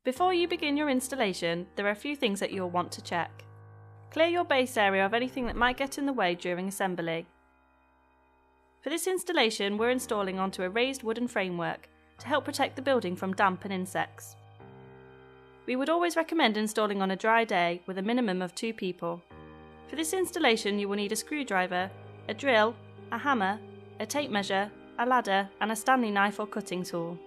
Before you begin your installation, there are a few things that you'll want to check. Clear your base area of anything that might get in the way during assembly. For this installation, we're installing onto a raised wooden framework to help protect the building from damp and insects. We would always recommend installing on a dry day with a minimum of 2 people. For this installation, you will need a screwdriver, a drill, a hammer, a tape measure, a ladder and a Stanley knife or cutting tool.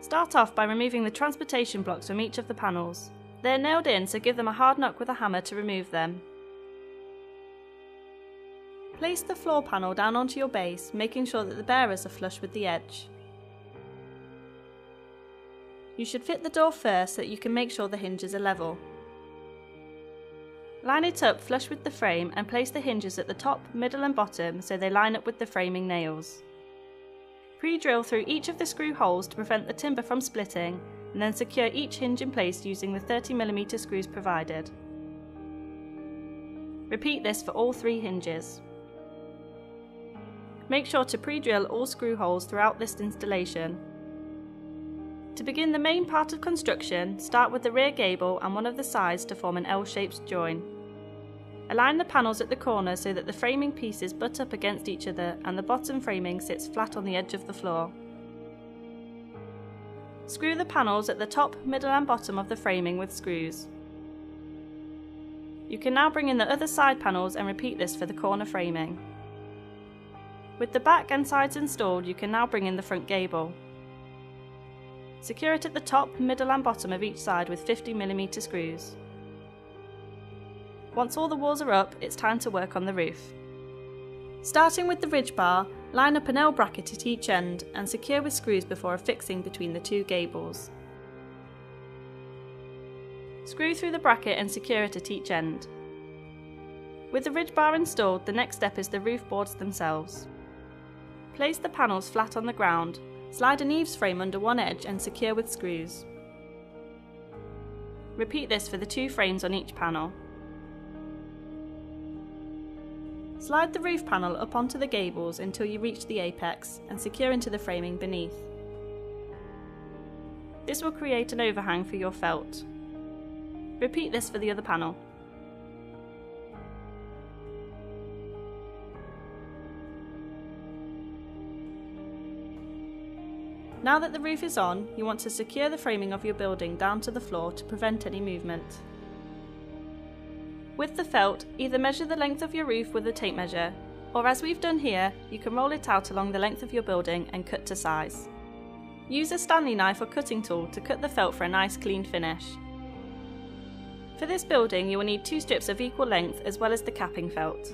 Start off by removing the transportation blocks from each of the panels. They're nailed in, so give them a hard knock with a hammer to remove them. Place the floor panel down onto your base, making sure that the bearers are flush with the edge. You should fit the door first so that you can make sure the hinges are level. Line it up flush with the frame and place the hinges at the top, middle and bottom so they line up with the framing nails. Pre-drill through each of the screw holes to prevent the timber from splitting, and then secure each hinge in place using the 30mm screws provided. Repeat this for all 3 hinges. Make sure to pre-drill all screw holes throughout this installation. To begin the main part of construction, start with the rear gable and one of the sides to form an L-shaped join. Align the panels at the corner so that the framing pieces butt up against each other and the bottom framing sits flat on the edge of the floor. Screw the panels at the top, middle and bottom of the framing with screws. You can now bring in the other side panels and repeat this for the corner framing. With the back and sides installed, you can now bring in the front gable. Secure it at the top, middle and bottom of each side with 50mm screws. Once all the walls are up, it's time to work on the roof. Starting with the ridge bar, line up an L bracket at each end and secure with screws before affixing between the 2 gables. Screw through the bracket and secure it at each end. With the ridge bar installed, the next step is the roof boards themselves. Place the panels flat on the ground, slide an eaves frame under one edge and secure with screws. Repeat this for the 2 frames on each panel. Slide the roof panel up onto the gables until you reach the apex and secure into the framing beneath. This will create an overhang for your felt. Repeat this for the other panel. Now that the roof is on, you want to secure the framing of your building down to the floor to prevent any movement. With the felt, either measure the length of your roof with a tape measure, or as we've done here, you can roll it out along the length of your building and cut to size. Use a Stanley knife or cutting tool to cut the felt for a nice clean finish. For this building, you will need 2 strips of equal length as well as the capping felt.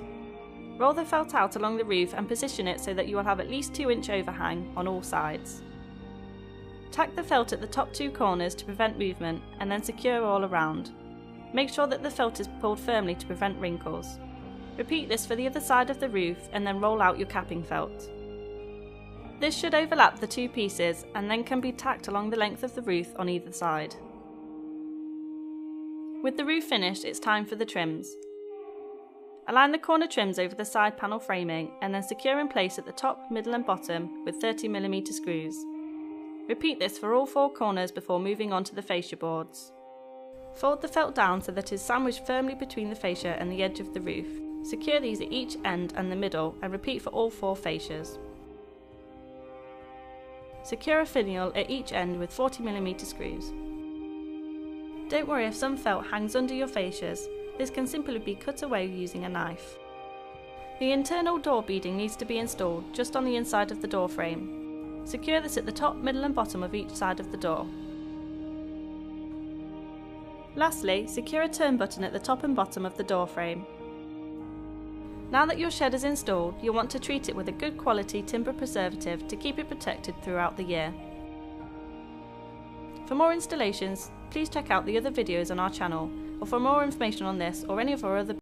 Roll the felt out along the roof and position it so that you will have at least 2-inch overhang on all sides. Tack the felt at the top 2 corners to prevent movement and then secure all around. Make sure that the felt is pulled firmly to prevent wrinkles. Repeat this for the other side of the roof and then roll out your capping felt. This should overlap the 2 pieces and then can be tacked along the length of the roof on either side. With the roof finished, it's time for the trims. Align the corner trims over the side panel framing and then secure in place at the top, middle and bottom with 30mm screws. Repeat this for all 4 corners before moving on to the fascia boards. Fold the felt down so that it is sandwiched firmly between the fascia and the edge of the roof. Secure these at each end and the middle and repeat for all 4 fascias. Secure a finial at each end with 40mm screws. Don't worry if some felt hangs under your fascias, this can simply be cut away using a knife. The internal door beading needs to be installed just on the inside of the door frame. Secure this at the top, middle and bottom of each side of the door. Lastly, secure a turn button at the top and bottom of the door frame. Now that your shed is installed, you'll want to treat it with a good quality timber preservative to keep it protected throughout the year. For more installations, please check out the other videos on our channel, or for more information on this or any of our other